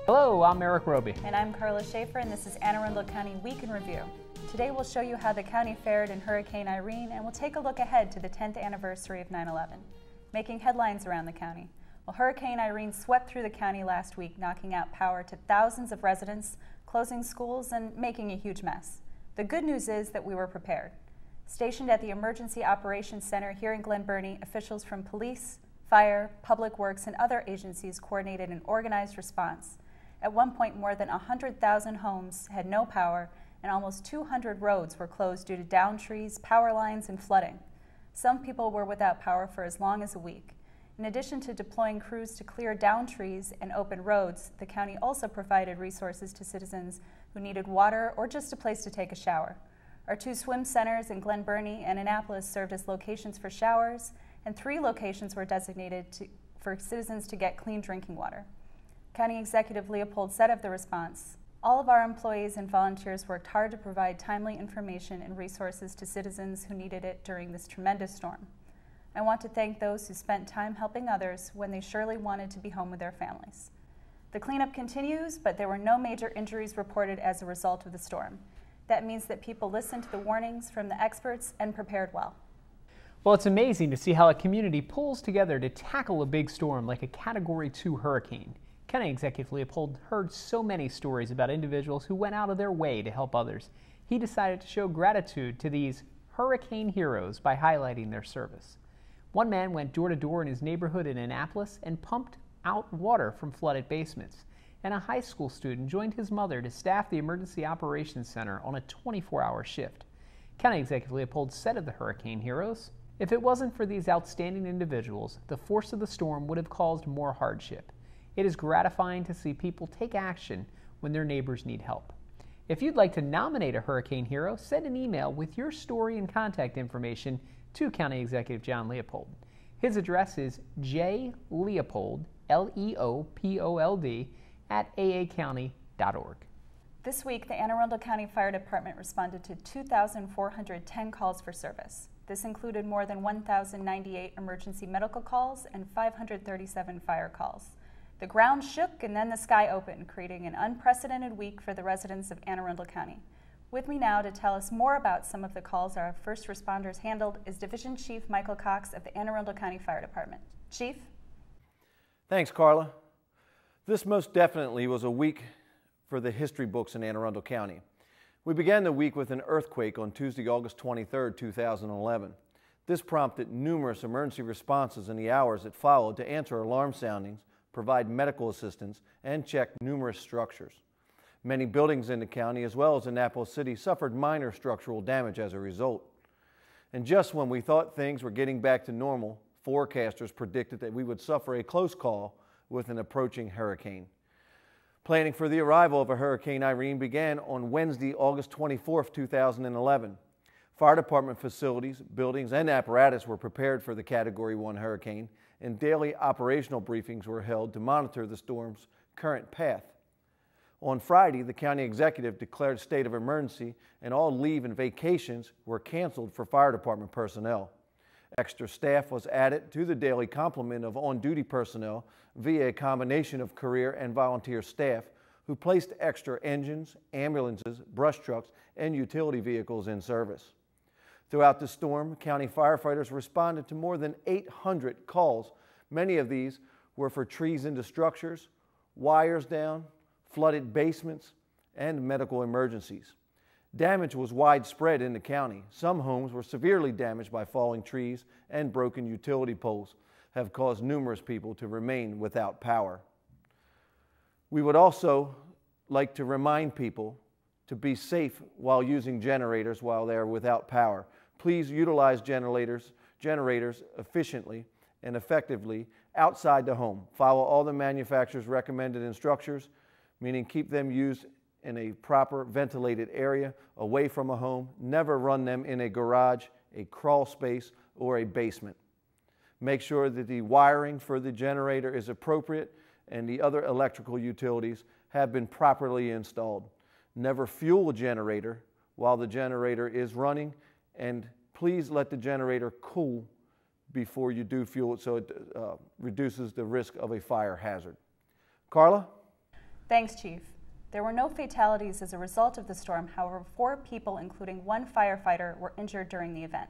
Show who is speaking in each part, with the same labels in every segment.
Speaker 1: Hello, I'm Erik Robey.
Speaker 2: And I'm Karla Schaffer, and this is Anne Arundel County Week in Review. Today we'll show you how the county fared in Hurricane Irene, and we'll take a look ahead to the 10th anniversary of 9/11, making headlines around the county. Well, Hurricane Irene swept through the county last week, knocking out power to thousands of residents, closing schools, and making a huge mess. The good news is that we were prepared. Stationed at the Emergency Operations Center here in Glen Burnie, officials from police, fire, public works, and other agencies coordinated an organized response. At one point, more than 100,000 homes had no power, and almost 200 roads were closed due to downed trees, power lines, and flooding. Some people were without power for as long as a week. In addition to deploying crews to clear downed trees and open roads, the county also provided resources to citizens who needed water or just a place to take a shower. Our 2 swim centers in Glen Burnie and Annapolis served as locations for showers, and 3 locations were designated for citizens to get clean drinking water. County Executive Leopold said of the response, "All of our employees and volunteers worked hard to provide timely information and resources to citizens who needed it during this tremendous storm. I want to thank those who spent time helping others when they surely wanted to be home with their families." The cleanup continues, but there were no major injuries reported as a result of the storm. That means that people listened to the warnings from the experts and prepared well.
Speaker 1: Well, it's amazing to see how a community pulls together to tackle a big storm like a Category 2 hurricane. County Executive Leopold heard so many stories about individuals who went out of their way to help others. He decided to show gratitude to these hurricane heroes by highlighting their service. One man went door to door in his neighborhood in Annapolis and pumped out water from flooded basements. And a high school student joined his mother to staff the Emergency Operations Center on a 24-hour shift. County Executive Leopold said of the hurricane heroes, "If it wasn't for these outstanding individuals, the force of the storm would have caused more hardship. It is gratifying to see people take action when their neighbors need help." If you'd like to nominate a hurricane hero, send an email with your story and contact information to County Executive John Leopold. His address is jleopold, Leopold, @aacounty.org.
Speaker 2: This week, the Anne Arundel County Fire Department responded to 2,410 calls for service. This included more than 1,098 emergency medical calls and 537 fire calls. The ground shook and then the sky opened, creating an unprecedented week for the residents of Anne Arundel County. With me now to tell us more about some of the calls our first responders handled is Division Chief Michael Cox of the Anne Arundel County Fire Department. Chief?
Speaker 3: Thanks, Karla. This most definitely was a week for the history books in Anne Arundel County. We began the week with an earthquake on Tuesday, August 23, 2011. This prompted numerous emergency responses in the hours that followed to answer alarm soundings, provide medical assistance, and check numerous structures. Many buildings in the county, as well as Annapolis City, suffered minor structural damage as a result. And just when we thought things were getting back to normal, forecasters predicted that we would suffer a close call with an approaching hurricane. Planning for the arrival of a Hurricane Irene began on Wednesday, August 24, 2011. Fire department facilities, buildings, and apparatus were prepared for the Category 1 hurricane, and daily operational briefings were held to monitor the storm's current path. On Friday, the county executive declared a state of emergency, and all leave and vacations were canceled for fire department personnel. Extra staff was added to the daily complement of on-duty personnel via a combination of career and volunteer staff who placed extra engines, ambulances, brush trucks, and utility vehicles in service. Throughout the storm, county firefighters responded to more than 800 calls. Many of these were for trees into structures, wires down, flooded basements, and medical emergencies. Damage was widespread in the county. Some homes were severely damaged by falling trees, and broken utility poles have caused numerous people to remain without power. We would also like to remind people to be safe while using generators while they are without power. Please utilize generators efficiently and effectively outside the home. Follow all the manufacturer's recommended instructions, meaning keep them used in a proper ventilated area away from a home. Never run them in a garage, a crawl space, or a basement. Make sure that the wiring for the generator is appropriate and the other electrical utilities have been properly installed. Never fuel a generator while the generator is running, and please let the generator cool before you do fuel it so it reduces the risk of a fire hazard. Karla?
Speaker 2: Thanks, Chief. There were no fatalities as a result of the storm. However, 4 people, including 1 firefighter, were injured during the event.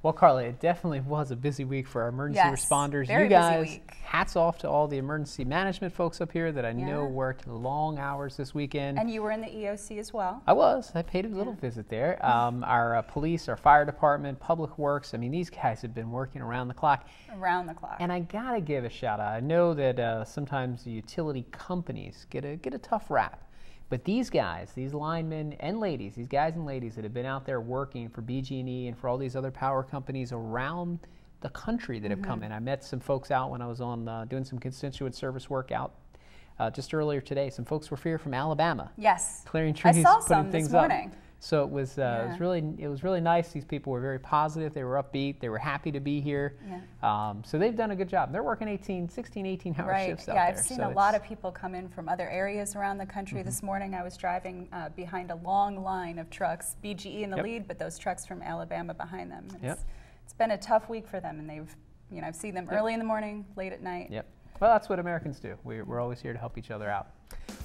Speaker 1: Well, Karla, it definitely was a busy week for our emergency responders.
Speaker 2: Very
Speaker 1: you guys,
Speaker 2: busy week.
Speaker 1: hats off to all the emergency management folks up here that I know worked long hours this weekend.
Speaker 2: And you were in the EOC as well.
Speaker 1: I was. I paid a little visit there. Our police, our fire department, public works, I mean, these guys have been working around the clock.
Speaker 2: Around the clock.
Speaker 1: And I got to give a shout out. I know that sometimes the utility companies get a tough rap. But these guys, these linemen and ladies, these guys and ladies that have been out there working for BG&E and for all these other power companies around the country that have come in. I met some folks out when I was on doing some constituent service work out just earlier today. Some folks were here from Alabama.
Speaker 2: Yes.
Speaker 1: Clearing trees,
Speaker 2: I saw
Speaker 1: putting
Speaker 2: some
Speaker 1: things
Speaker 2: this morning.
Speaker 1: up. So it was really nice. These people were very positive. They were upbeat. They were happy to be here. Yeah. So they've done a good job. They're working 18-hour shifts out there.
Speaker 2: Yeah, I've seen a lot of people come in from other areas around the country. This morning I was driving behind a long line of trucks, BGE in the lead, but those trucks from Alabama behind them. It's been a tough week for them, and they've, I've seen them early in the morning, late at night.
Speaker 1: Yep. Well, that's what Americans do. We're always here to help each other out.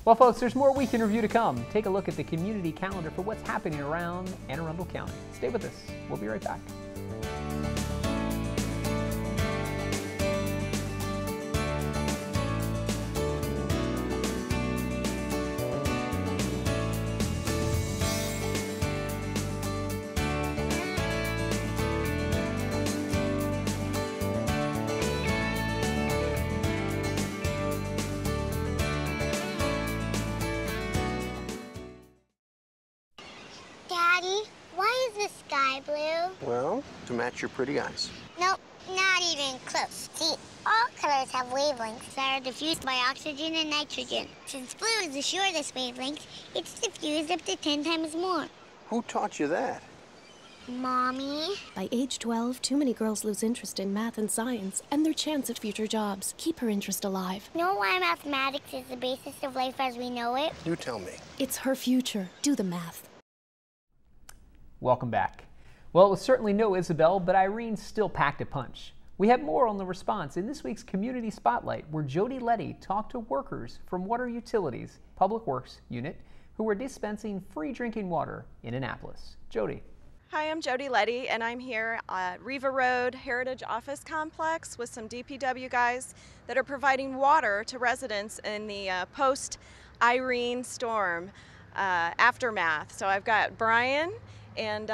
Speaker 1: Well, folks, there's more Week in Review to come. Take a look at the community calendar for what's happening around Anne Arundel County. Stay with us. We'll be right back.
Speaker 4: Daddy, why is the sky blue?
Speaker 5: Well, to match your pretty eyes.
Speaker 4: Nope, not even close. See, all colors have wavelengths that are diffused by oxygen and nitrogen. Since blue is the shortest wavelength, it's diffused up to 10 times more.
Speaker 5: Who taught you that?
Speaker 4: Mommy?
Speaker 6: By age 12, too many girls lose interest in math and science and their chance at future jobs. Keep her interest alive.
Speaker 4: Know why mathematics is the basis of life as we know it?
Speaker 5: You tell me.
Speaker 6: It's her future. Do the math.
Speaker 1: Welcome back. Well, it was certainly no Isabel, but Irene still packed a punch. We have more on the response in this week's Community Spotlight, where Jody Letty talked to workers from Water Utilities Public Works Unit who were dispensing free drinking water in Annapolis. Jody.
Speaker 7: Hi, I'm Jody Letty, and I'm here at Riva Road Heritage Office Complex with some DPW guys that are providing water to residents in the post-Irene storm aftermath. So I've got Brian. And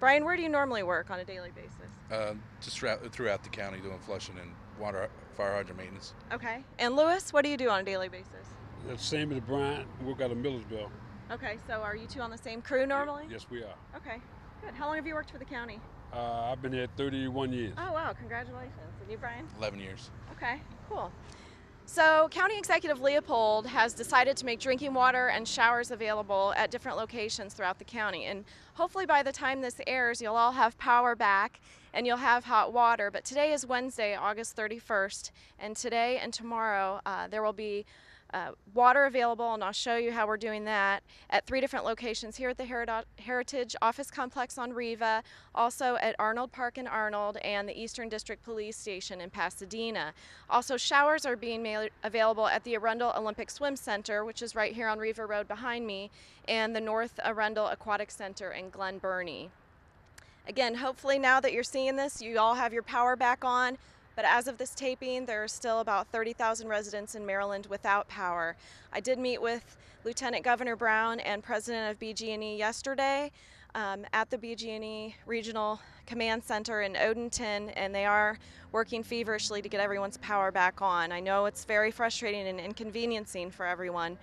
Speaker 7: Brian, where do you normally work on a daily basis?
Speaker 8: Just throughout the county doing flushing and water, fire hydrant maintenance.
Speaker 7: Okay. And Lewis, what do you do on a daily basis?
Speaker 9: Same as Brian. We've got a Millersville.
Speaker 7: Okay, so are you two on the same crew normally?
Speaker 9: Yes, we are.
Speaker 7: Okay, good. How long have you worked for the county?
Speaker 9: I've been here 31 years.
Speaker 7: Oh, wow, congratulations. And you, Brian?
Speaker 8: 11 years.
Speaker 7: Okay, cool. So County Executive Leopold has decided to make drinking water and showers available at different locations throughout the county. And hopefully by the time this airs, you'll all have power back and you'll have hot water. But today is Wednesday, August 31st, and today and tomorrow there will be water available, and I'll show you how we're doing that at 3 different locations here at the Heritage Office Complex on Riva, also at Arnold Park in Arnold, and the Eastern District Police Station in Pasadena. Also, showers are being made available at the Arundel Olympic Swim Center, which is right here on Riva Road behind me, and the North Arundel Aquatic Center in Glen Burnie. Again, hopefully now that you're seeing this, you all have your power back on. But as of this taping, there are still about 30,000 residents in Maryland without power. I did meet with Lieutenant Governor Brown and President of BG&E yesterday at the BG&E Regional Command Center in Odenton, and they are working feverishly to get everyone's power back on. I know it's very frustrating and inconveniencing for everyone,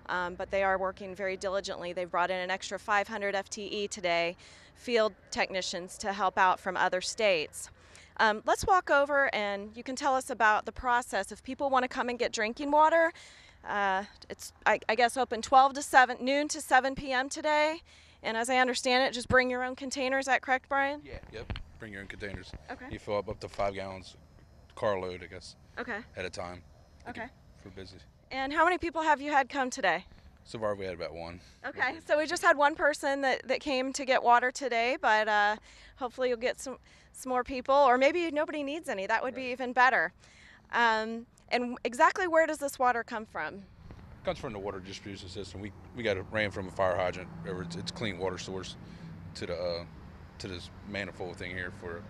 Speaker 7: but they are working very diligently. They've brought in an extra 500 FTE today, field technicians to help out from other states. Let's walk over and you can tell us about the process. If people want to come and get drinking water, it's, I guess, open 12 to noon to 7 p.m. today. And as I understand it, just bring your own containers. Is that correct, Brian?
Speaker 8: Yeah. Yep. Bring your own containers.
Speaker 7: Okay.
Speaker 8: You fill up to 5 gallons, car load, I guess.
Speaker 7: Okay.
Speaker 8: At a time.
Speaker 7: Okay.
Speaker 8: For busy.
Speaker 7: And how many people have you had come today?
Speaker 8: So far we had about 1.
Speaker 7: Okay. So we just had 1 person that came to get water today, but hopefully you'll get some more people, or maybe nobody needs any. That would be even better. And exactly where does this water come from?
Speaker 8: Comes from the water distribution system. We got it ran from a fire hydrant. It's clean water source to this manifold thing here for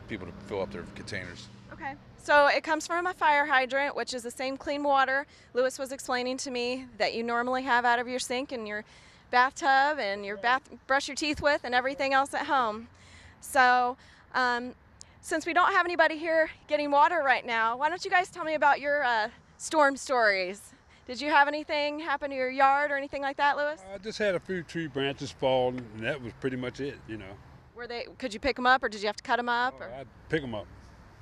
Speaker 8: people to fill up their containers.
Speaker 7: Okay. So it comes from a fire hydrant, which is the same clean water Lewis was explaining to me that you normally have out of your sink and your bathtub and your brush your teeth with and everything else at home. So since we don't have anybody here getting water right now, why don't you guys tell me about your storm stories? Did you have anything happen to your yard or anything like that, Lewis?
Speaker 9: I just had a few tree branches fall, and that was pretty much it, you know.
Speaker 7: Could you pick them up, or did you have to cut them up?
Speaker 9: I'd pick them up.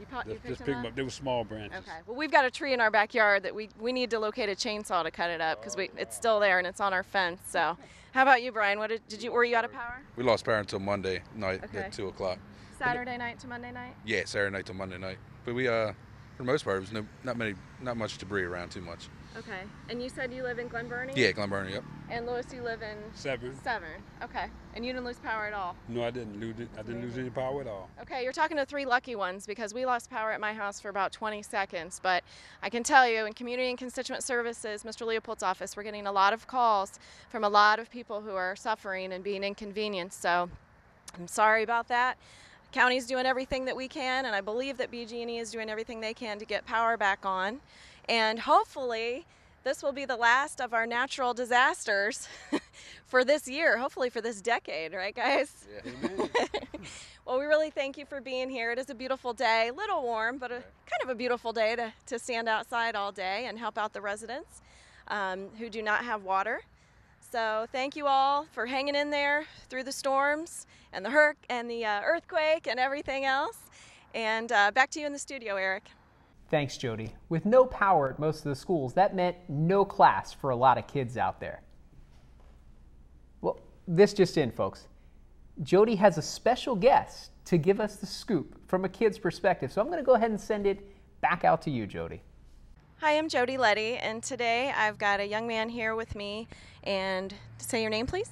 Speaker 7: You
Speaker 9: just pick them up. They were small branches.
Speaker 7: Okay. Well, we've got a tree in our backyard that we need to locate a chainsaw to cut it up because it's still there and it's on our fence. So, how about you, Brian? Were you out of power?
Speaker 8: We lost power until Monday night at 2 o'clock.
Speaker 7: Saturday night to Monday night?
Speaker 8: Yeah, Saturday night to Monday night. But we, for the most part, it was not much debris around too much.
Speaker 7: Okay. And you said you live in Glen Burnie?
Speaker 8: Yeah, Glen Burnie, yep.
Speaker 7: And Lewis, you live in?
Speaker 9: Severn.
Speaker 7: Okay. And you didn't lose power at all?
Speaker 9: No, I didn't lose it. I didn't lose any power at all.
Speaker 7: Okay, you're talking to 3 lucky ones because we lost power at my house for about 20 seconds. But I can tell you, in Community and Constituent Services, Mr. Leopold's office, we're getting a lot of calls from a lot of people who are suffering and being inconvenienced. So I'm sorry about that. The county's doing everything that we can, and I believe that BG&E is doing everything they can to get power back on. And hopefully, this will be the last of our natural disasters for this year, hopefully for this decade, right, guys?
Speaker 8: Yeah.
Speaker 7: Well, we really thank you for being here. It is a beautiful day, a little warm, but kind of a beautiful day to stand outside all day and help out the residents who do not have water. So thank you all for hanging in there through the storms and the earthquake and everything else. And back to you in the studio, Erik.
Speaker 1: Thanks, Jody. With no power at most of the schools, that meant no class for a lot of kids out there. Well, this just in, folks. Jody has a special guest to give us the scoop from a kid's perspective. So I'm going to go ahead and send it back out to you, Jody.
Speaker 7: Hi, I'm Jody Letty, and today I've got a young man here with me. And say your name, please.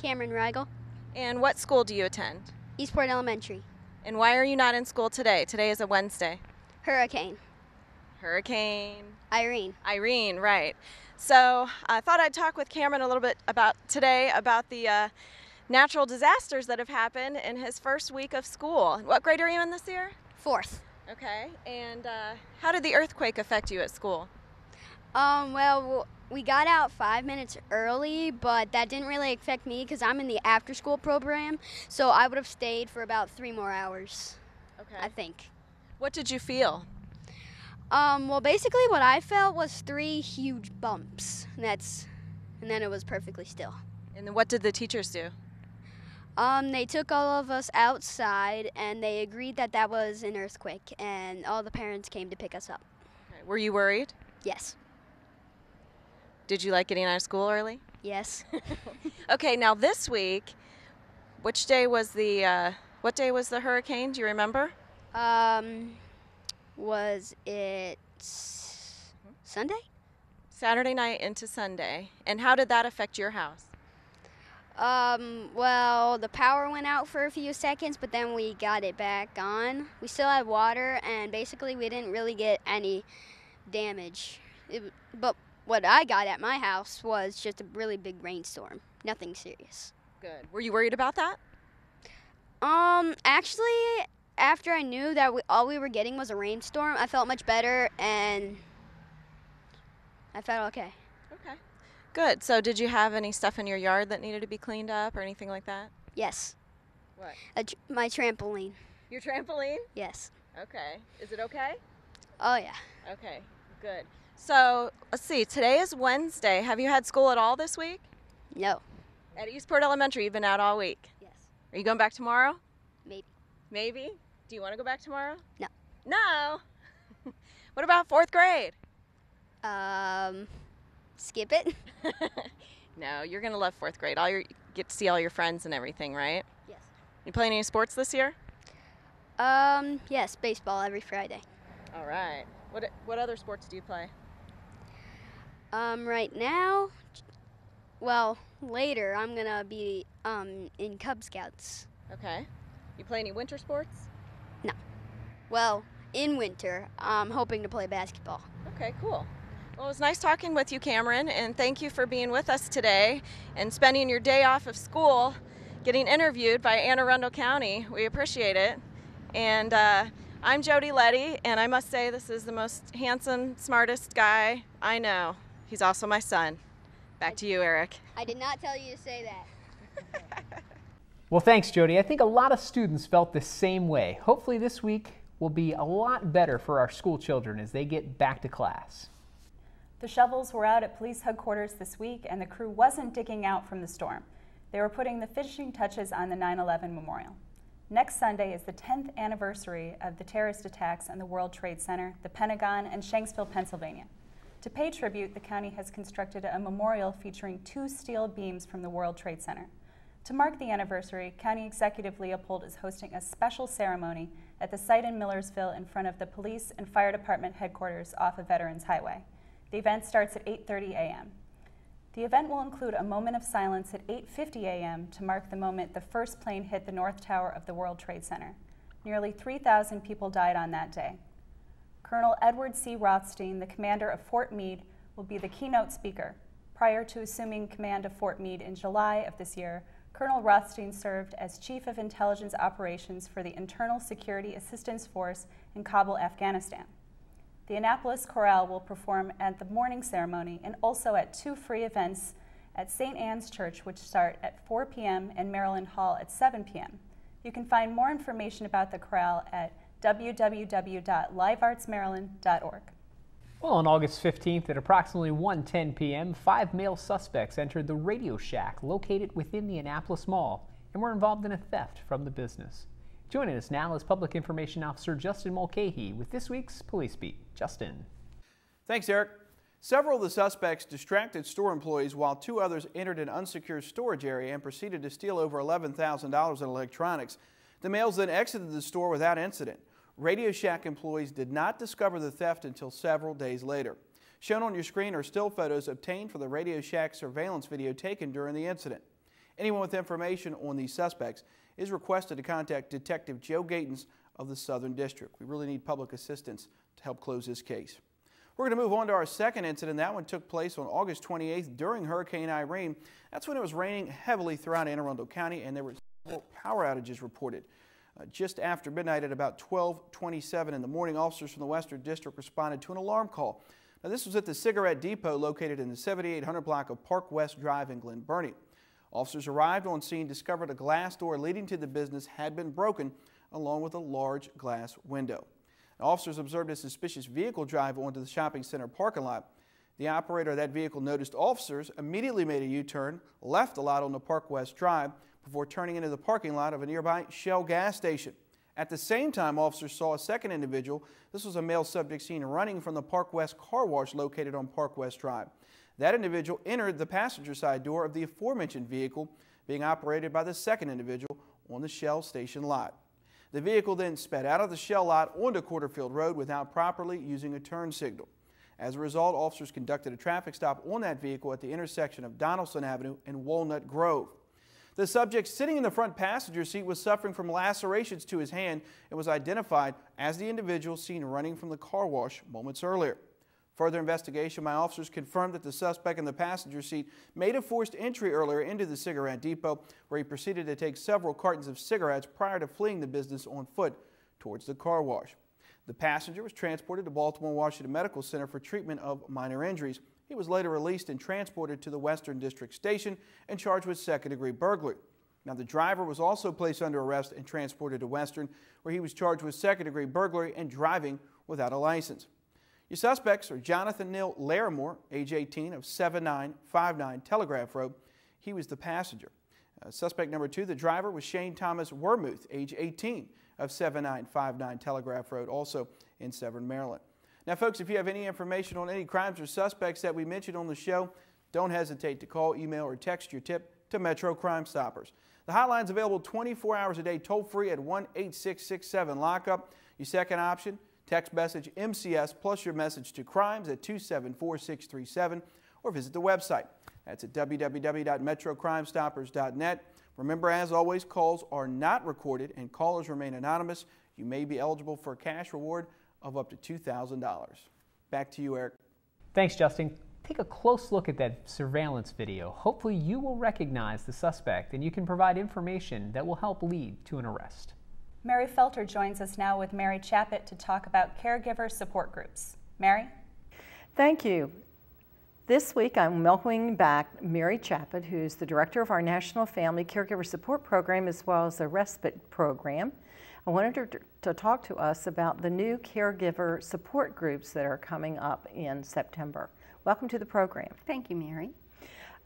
Speaker 10: Cameron Rigel.
Speaker 7: And what school do you attend?
Speaker 10: Eastport Elementary.
Speaker 7: And why are you not in school today? Today is a Wednesday.
Speaker 10: Hurricane Irene.
Speaker 7: Irene, right. So I thought I'd talk with Cameron a little bit about the natural disasters that have happened in his first week of school. What grade are you in this year?
Speaker 10: 4th.
Speaker 7: Okay. And how did the earthquake affect you at school?
Speaker 10: Well, we got out 5 minutes early, but that didn't really affect me because I'm in the after-school program, so I would have stayed for about 3 more hours. Okay. I think.
Speaker 7: What did you feel?
Speaker 10: Well, basically what I felt was 3 huge bumps, and then it was perfectly still.
Speaker 7: And then what did the teachers do?
Speaker 10: They took all of us outside, and they agreed that that was an earthquake, and all the parents came to pick us up.
Speaker 7: Okay. Were you worried?
Speaker 10: Yes.
Speaker 7: Did you like getting out of school early?
Speaker 10: Yes.
Speaker 7: Okay, now this week, what day was the hurricane? Do you remember?
Speaker 10: Was it Sunday?
Speaker 7: Saturday night into Sunday. And how did that affect your house?
Speaker 10: Well, the power went out for a few seconds, but then we got it back on. We still had water, and basically we didn't really get any damage. But what I got at my house was just a really big rainstorm. Nothing serious.
Speaker 7: Good. Were you worried about that?
Speaker 10: Actually, after I knew that all we were getting was a rainstorm, I felt much better, and I felt okay.
Speaker 7: Okay. Good. So did you have any stuff in your yard that needed to be cleaned up or anything like that?
Speaker 10: Yes.
Speaker 7: What?
Speaker 10: My trampoline.
Speaker 7: Your trampoline?
Speaker 10: Yes.
Speaker 7: Okay. Is it okay?
Speaker 10: Oh, yeah.
Speaker 7: Okay. Good. So let's see. Today is Wednesday. Have you had school at all this week?
Speaker 10: No.
Speaker 7: At Eastport Elementary, you've been out all week?
Speaker 10: Yes.
Speaker 7: Are you going back tomorrow?
Speaker 10: Maybe.
Speaker 7: Maybe? Do you want to go back tomorrow?
Speaker 10: No.
Speaker 7: No? What about 4th grade?
Speaker 10: Skip it.
Speaker 7: No, you're going to love 4th grade. Get to see all your friends and everything, right?
Speaker 10: Yes.
Speaker 7: You playing any sports this year?
Speaker 10: Yes, baseball every Friday.
Speaker 7: All right. What other sports do you play?
Speaker 10: Right now, well, later I'm going to be in Cub Scouts.
Speaker 7: Okay. You play any winter sports?
Speaker 10: No. Well, in winter, I'm hoping to play basketball.
Speaker 7: Okay, cool. Well, it was nice talking with you, Cameron, and thank you for being with us today and spending your day off of school getting interviewed by Anne Arundel County. We appreciate it. And I'm Jody Letty, and I must say this is the most handsome, smartest guy I know. He's also my son. Back to you, Erik.
Speaker 10: I did not tell you to say that.
Speaker 1: Well, thanks, Jody. I think a lot of students felt the same way. Hopefully this week will be a lot better for our school children as they get back to class.
Speaker 2: The shovels were out at police headquarters this week, and the crew wasn't digging out from the storm. They were putting the finishing touches on the 9/11 memorial. Next Sunday is the 10th anniversary of the terrorist attacks on the World Trade Center, the Pentagon, and Shanksville, Pennsylvania. To pay tribute, the county has constructed a memorial featuring 2 steel beams from the World Trade Center. To mark the anniversary, County Executive Leopold is hosting a special ceremony at the site in Millersville in front of the police and fire department headquarters off of Veterans Highway. The event starts at 8:30 a.m. The event will include a moment of silence at 8:50 a.m. to mark the moment the first plane hit the North Tower of the World Trade Center. Nearly 3,000 people died on that day. Colonel Edward C. Rothstein, the commander of Fort Meade, will be the keynote speaker. Prior to assuming command of Fort Meade in July of this year, Colonel Rothstein served as Chief of Intelligence Operations for the Internal Security Assistance Force in Kabul, Afghanistan. The Annapolis Chorale will perform at the morning ceremony and also at 2 free events at St. Anne's Church, which start at 4 p.m. and Maryland Hall at 7 p.m. You can find more information about the chorale at www.liveartsmaryland.org.
Speaker 1: Well, on August 15th at approximately 1:10 p.m., 5 male suspects entered the Radio Shack located within the Annapolis Mall and were involved in a theft from the business. Joining us now is Public Information Officer Justin Mulcahy with this week's Police Beat. Justin.
Speaker 11: Thanks, Erik. Several of the suspects distracted store employees while 2 others entered an unsecured storage area and proceeded to steal over $11,000 in electronics. The males then exited the store without incident. Radio Shack employees did not discover the theft until several days later. Shown on your screen are still photos obtained from the Radio Shack surveillance video taken during the incident. Anyone with information on these suspects is requested to contact Detective Joe Gatens of the Southern District. We really need public assistance to help close this case. We're going to move on to our second incident. That one took place on August 28th during Hurricane Irene. That's when it was raining heavily throughout Anne Arundel County and there were several power outages reported. Just after midnight at about 12:27 in the morning, officers from the Western District responded to an alarm call. Now, this was at the cigarette depot located in the 7800 block of Park West Drive in Glen Burnie. Officers arrived on scene, discovered a glass door leading to the business had been broken, along with a large glass window. Now, officers observed a suspicious vehicle drive onto the shopping center parking lot. The operator of that vehicle noticed officers, immediately made a U-turn, left the lot on the Park West Drive, before turning into the parking lot of a nearby Shell gas station. At the same time, officers saw a second individual. This was a male subject seen running from the Park West car wash located on Park West Drive. That individual entered the passenger side door of the aforementioned vehicle being operated by the second individual on the Shell station lot. The vehicle then sped out of the Shell lot onto Quarterfield Road without properly using a turn signal. As a result, officers conducted a traffic stop on that vehicle at the intersection of Donaldson Avenue and Walnut Grove. The subject sitting in the front passenger seat was suffering from lacerations to his hand and was identified as the individual seen running from the car wash moments earlier. Further investigation by officers confirmed that the suspect in the passenger seat made a forced entry earlier into the cigarette depot, where he proceeded to take several cartons of cigarettes prior to fleeing the business on foot towards the car wash. The passenger was transported to Baltimore-Washington Medical Center for treatment of minor injuries. He was later released and transported to the Western District Station and charged with second-degree burglary. Now, the driver was also placed under arrest and transported to Western, where he was charged with second-degree burglary and driving without a license. Your suspects are Jonathan Neal Larimore, age 18, of 7959 Telegraph Road. He was the passenger. Suspect number 2, the driver, was Shane Thomas Wormuth, age 18, of 7959 Telegraph Road, also in Severn, Maryland. Now, folks, if you have any information on any crimes or suspects that we mentioned on the show, don't hesitate to call, email, or text your tip to Metro Crime Stoppers. The hotline's available 24 hours a day, toll-free at 1-866-7-LOCK-UP. Your second option, text message MCS plus your message to crimes at 274-637, or visit the website. That's at www.metrocrimestoppers.net. Remember, as always, calls are not recorded and callers remain anonymous. You may be eligible for a cash reward of up to $2,000. Back to you, Erik.
Speaker 1: Thanks, Justin. Take a close look at that surveillance video. Hopefully you will recognize the suspect and you can provide information that will help lead to an arrest.
Speaker 2: Mary Felter joins us now with Mary Chaput to talk about caregiver support groups. Mary?
Speaker 12: Thank you. This week I'm welcoming back Mary Chaput, who's the director of our National Family Caregiver Support Program as well as the Respite Program. I wanted her to talk to us about the new caregiver support groups that are coming up in September. Welcome to the program.
Speaker 13: Thank you, Mary.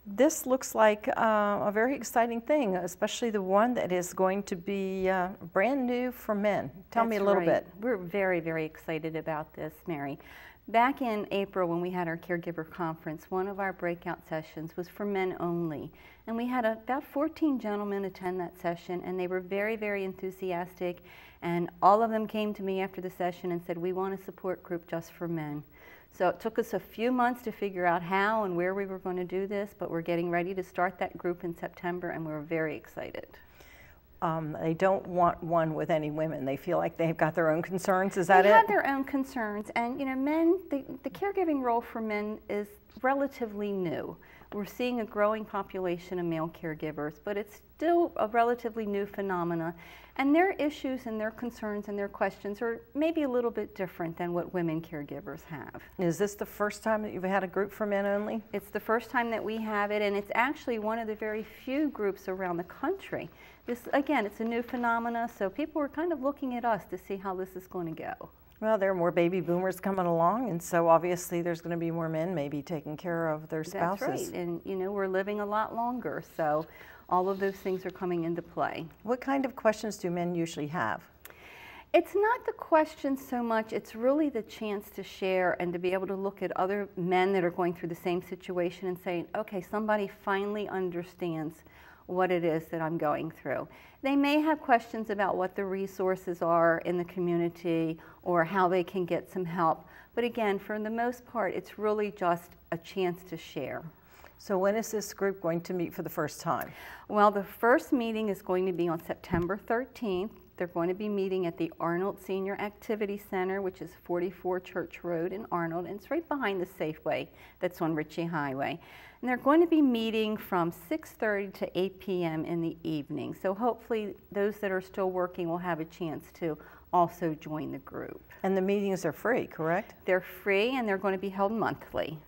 Speaker 12: This looks like a very exciting thing, especially the one that is going to be brand new for men. Tell me a little bit.
Speaker 13: We're very, very excited about this, Mary. Back in April when we had our caregiver conference, one of our breakout sessions was for men only. And we had about 14 gentlemen attend that session, and they were very, very enthusiastic. And all of them came to me after the session and said, we want a support group just for men. So it took us a few months to figure out how and where we were going to do this, but we're getting ready to start that group in September, and we're very excited.
Speaker 12: They don't want one with any women. They feel like they've got their own concerns. Is that it?
Speaker 13: They have their own concerns, and you know, men, the caregiving role for men is relatively new. We're seeing a growing population of male caregivers, but it's still a relatively new phenomena. And their issues and their concerns and their questions are maybe a little bit different than what women caregivers have.
Speaker 12: Is this the first time that you've had a group for men only?
Speaker 13: It's the first time that we have it, and it's actually one of the very few groups around the country. This, again, it's a new phenomena, so people are kind of looking at us to see how this is going to go.
Speaker 12: Well, there are more baby boomers coming along, and so obviously there's going to be more men maybe taking care of their spouses.
Speaker 13: That's right, and you know, we're living a lot longer, so all of those things are coming into play.
Speaker 12: What kind of questions do men usually have?
Speaker 13: It's not the question so much, it's really the chance to share and to be able to look at other men that are going through the same situation and saying, okay, somebody finally understands what it is that I'm going through. They may have questions about what the resources are in the community or how they can get some help. But again, for the most part, it's really just a chance to share.
Speaker 12: So when is this group going to meet for the first time?
Speaker 13: Well, the first meeting is going to be on September 13th. They're going to be meeting at the Arnold Senior Activity Center, which is 44 Church Road in Arnold, and it's right behind the Safeway that's on Ritchie Highway. And they're going to be meeting from 6:30 to 8 p.m. in the evening. So hopefully those that are still working will have a chance to also join the group.
Speaker 12: And the meetings are free, correct?
Speaker 13: They're free, and they're going to be held monthly.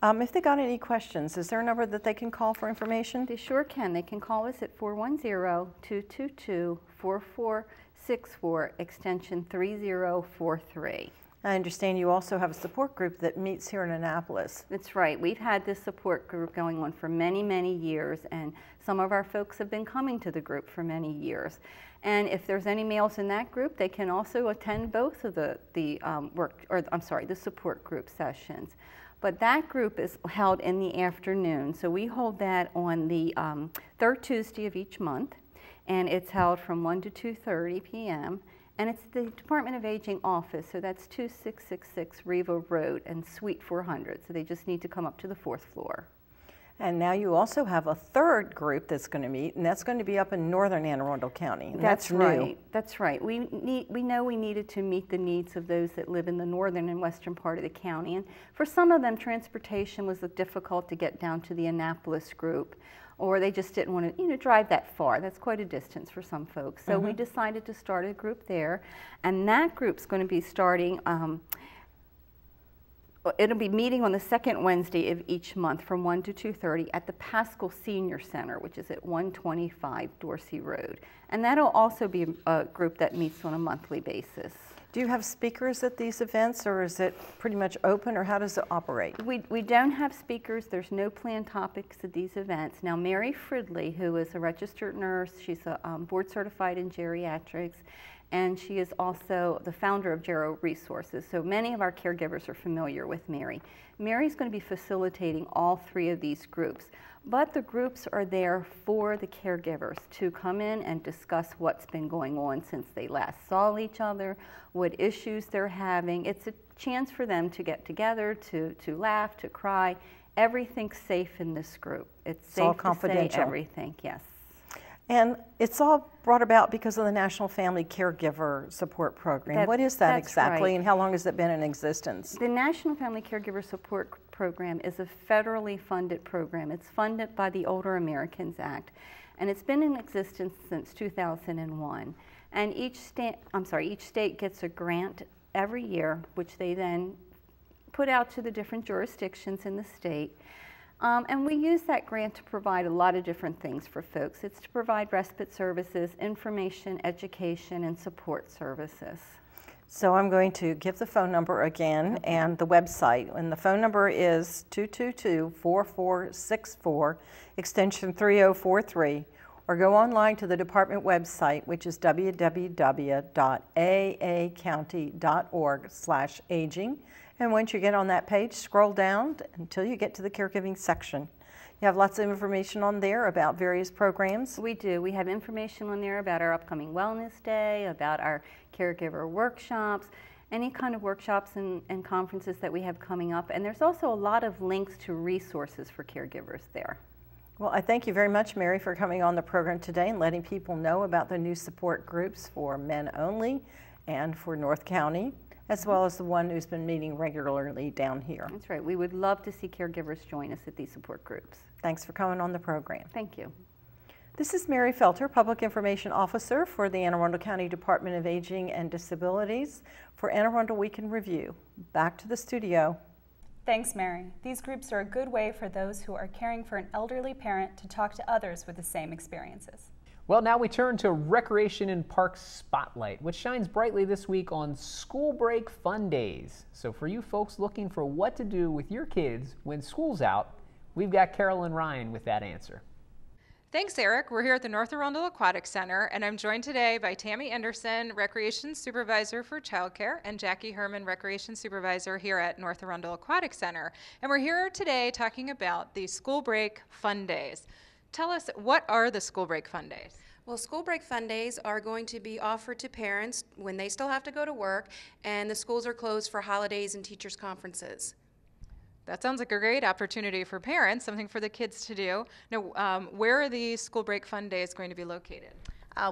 Speaker 12: If they got any questions, is there a number that they can call for information?
Speaker 13: They sure can. They can call us at 410-222-4464, extension 3043.
Speaker 12: I understand you also have a support group that meets here in Annapolis.
Speaker 13: That's right. We've had this support group going on for many, many years, and some of our folks have been coming to the group for many years. And if there's any males in that group, they can also attend both of the support group sessions. But that group is held in the afternoon, so we hold that on the third Tuesday of each month, and it's held from 1 to 2:30 p.m. And it's the Department of Aging office, so that's 2666 Riva Road and Suite 400. So they just need to come up to the 4th floor.
Speaker 12: And now you also have a third group that's going to meet, and that's going to be up in northern Anne Arundel County. And that's
Speaker 13: right.
Speaker 12: New.
Speaker 13: That's right. We know we needed to meet the needs of those that live in the northern and western part of the county. And for some of them, transportation was difficult to get down to the Annapolis group, or they just didn't want to, drive that far. That's quite a distance for some folks. So we decided to start a group there, and that group's going to be starting. It'll be meeting on the second Wednesday of each month from 1 to 2:30 at the Pascal Senior Center, which is at 125 Dorsey Road. And that'll also be a group that meets on a monthly basis.
Speaker 12: Do you have speakers at these events, or is it pretty much open, or how does it operate?
Speaker 13: We don't have speakers. There's no planned topics at these events. Now, Mary Fridley, who is a registered nurse, she's a board certified in geriatrics, and she is also the founder of Gero Resources. So many of our caregivers are familiar with Mary. Mary's going to be facilitating all three of these groups. But the groups are there for the caregivers to come in and discuss what's been going on since they last saw each other, what issues they're having. It's a chance for them to get together, to laugh, to cry. Everything's safe in this group. It's safe
Speaker 12: all
Speaker 13: to
Speaker 12: confidential.
Speaker 13: say everything, yes.
Speaker 12: And it's all brought about because of the National Family Caregiver Support Program. What is that exactly,
Speaker 13: right.
Speaker 12: and how long has it been in existence?
Speaker 13: The National Family Caregiver Support Program is a federally funded program. It's funded by the Older Americans Act, and it's been in existence since 2001. And each state gets a grant every year, which they then put out to the different jurisdictions in the state. And we use that grant to provide a lot of different things for folks. It's to provide respite services, information, education, and support services.
Speaker 12: So I'm going to give the phone number again and the website. And the phone number is 222-4464, extension 3043. Or go online to the department website, which is www.aacounty.org/aging. And once you get on that page, scroll down until you get to the caregiving section. You have lots of information on there about various programs.
Speaker 13: We do. We have information on there about our upcoming Wellness Day, about our caregiver workshops, any kind of workshops and conferences that we have coming up. And there's also a lot of links to resources for caregivers there.
Speaker 12: Well, I thank you very much, Mary, for coming on the program today and letting people know about the new support groups for men only and for North County, as well as the one who's been meeting regularly down here.
Speaker 13: That's right. We would love to see caregivers join us at these support groups.
Speaker 12: Thanks for coming on the program.
Speaker 13: Thank you.
Speaker 12: This is Mary Felter, Public Information Officer for the Anne Arundel County Department of Aging and Disabilities for Anne Arundel Week in Review. Back to the studio.
Speaker 2: Thanks, Mary. These groups are a good way for those who are caring for an elderly parent to talk to others with the same experiences.
Speaker 1: Well, now we turn to Recreation and Parks Spotlight, which shines brightly this week on School Break Fun Days. So for you folks looking for what to do with your kids when school's out, we've got Karla and Ryan with that answer.
Speaker 14: Thanks, Erik. We're here at the North Arundel Aquatic Center, and I'm joined today by Tammy Anderson, Recreation Supervisor for Childcare, and Jackie Herman, Recreation Supervisor here at North Arundel Aquatic Center. And we're here today talking about the School Break Fun Days. Tell us, what are the School Break Fun Days?
Speaker 15: Well, School Break Fun Days are going to be offered to parents when they still have to go to work and the schools are closed for holidays and teachers' conferences.
Speaker 14: That sounds like a great opportunity for parents, something for the kids to do. Now, where are the School Break Fun Days going to be located?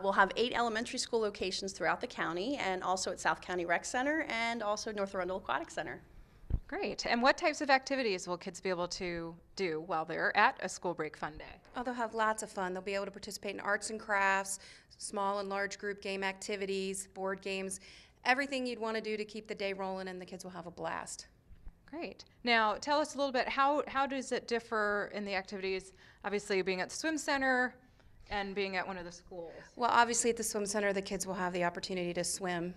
Speaker 16: We'll have 8 elementary school locations throughout the county and also at South County Rec Center and also North Arundel Aquatic Center.
Speaker 14: Great. And what types of activities will kids be able to do while they're at a School Break Fun Day?
Speaker 15: Oh, they'll have lots of fun. They'll be able to participate in arts and crafts, small and large group game activities, board games, everything you'd want to do to keep the day rolling, and the kids will have a blast.
Speaker 14: Great. Now, tell us a little bit, how does it differ in the activities, obviously being at the swim center and being at one of the schools?
Speaker 15: Well, obviously at the swim center, the kids will have the opportunity to swim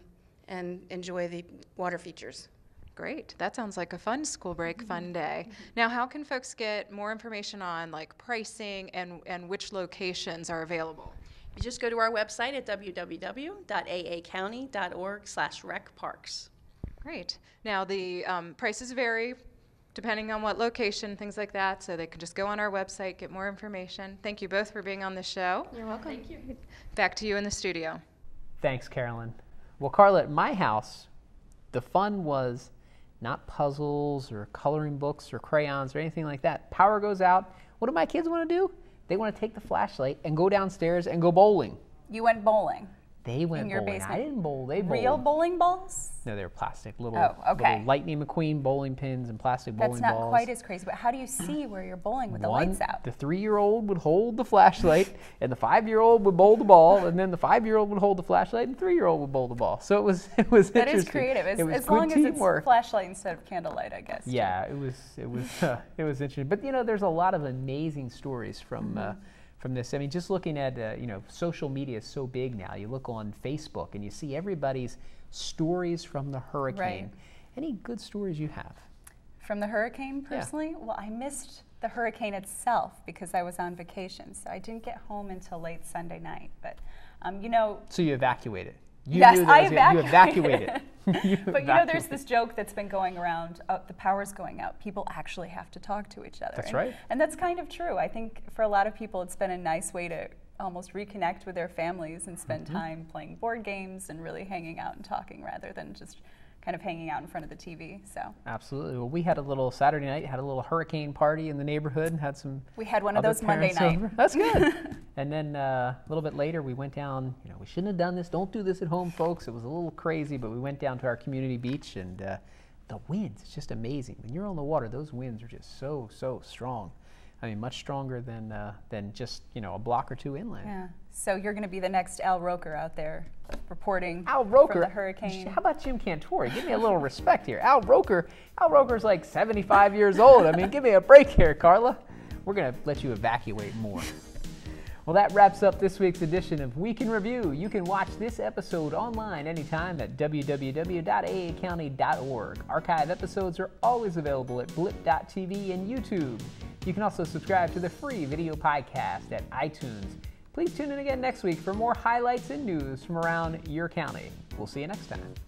Speaker 15: and enjoy the water features.
Speaker 14: Great. That sounds like a fun School Break Fun Day. Now, how can folks get more information on like pricing and which locations are available?
Speaker 16: You just go to our website at www.aacounty.org/recparks.
Speaker 14: Great. Now, the prices vary depending on what location, things like that, so they can just go on our website, get more information. Thank you both for being on the show.
Speaker 15: You're welcome.
Speaker 16: Thank you.
Speaker 14: Back to you in the studio.
Speaker 1: Thanks, Carolyn. Well, Karla, at my house, the fun was not puzzles or coloring books or crayons or anything like that. Power goes out. What do my kids want to do? They want to take the flashlight and go downstairs and go bowling.
Speaker 2: You went bowling?
Speaker 1: They went
Speaker 2: in your
Speaker 1: bowling.
Speaker 2: basement.
Speaker 1: I didn't bowl. They bowled.
Speaker 2: Real bowling balls?
Speaker 1: No, they were plastic. Little Lightning McQueen bowling pins and plastic bowling balls.
Speaker 2: That's not quite as crazy, but how do you see where you're bowling with the lights out?
Speaker 1: The 3-year-old would hold the flashlight, and the 5-year-old would bowl the ball, and then the 5-year-old would hold the flashlight, and the 3-year-old would bowl the ball. So it was
Speaker 2: that
Speaker 1: interesting.
Speaker 2: That is creative.
Speaker 1: It was
Speaker 2: as long as it's
Speaker 1: teamwork.
Speaker 2: flashlight instead of candlelight, I guess.
Speaker 1: Yeah, it was interesting. But you know, there's a lot of amazing stories from this. I mean, just looking at, social media is so big now. You look on Facebook and you see everybody's stories from the hurricane.
Speaker 2: Right.
Speaker 1: Any good stories you have?
Speaker 2: From the hurricane, personally? Yeah. Well, I missed the hurricane itself because I was on vacation. So I didn't get home until late Sunday night. But,
Speaker 1: So you evacuated?
Speaker 2: Yes, I evacuated.
Speaker 1: You evacuated.
Speaker 2: But there's this joke that's been going around, the power's going out. People actually have to talk to each other.
Speaker 1: That's right.
Speaker 2: And that's kind of true. I think for a lot of people it's been a nice way to almost reconnect with their families and spend time playing board games and really hanging out and talking rather than just kind of hanging out in front of the TV. So
Speaker 1: absolutely. Well, we had a little Saturday night, had a little hurricane party in the neighborhood, and had some.
Speaker 2: We had one of those Monday night.
Speaker 1: That's good. And then a little bit later, we went down. You know, we shouldn't have done this. Don't do this at home, folks. It was a little crazy, but we went down to our community beach, and the winds. It's just amazing. When you're on the water, those winds are just so strong. I mean, much stronger than just, you know, a block or two inland.
Speaker 2: Yeah. So you're going to be the next Al Roker out there reporting
Speaker 1: Al Roker
Speaker 2: from the hurricane.
Speaker 1: How about Jim Cantori? Give me a little respect here. Al Roker's like 75 years old. I mean, give me a break here, Karla. We're going to let you evacuate more. Well, that wraps up this week's edition of Week in Review. You can watch this episode online anytime at www.aacounty.org. Archive episodes are always available at blip.tv and YouTube. You can also subscribe to the free video podcast at iTunes. Please tune in again next week for more highlights and news from around your county. We'll see you next time.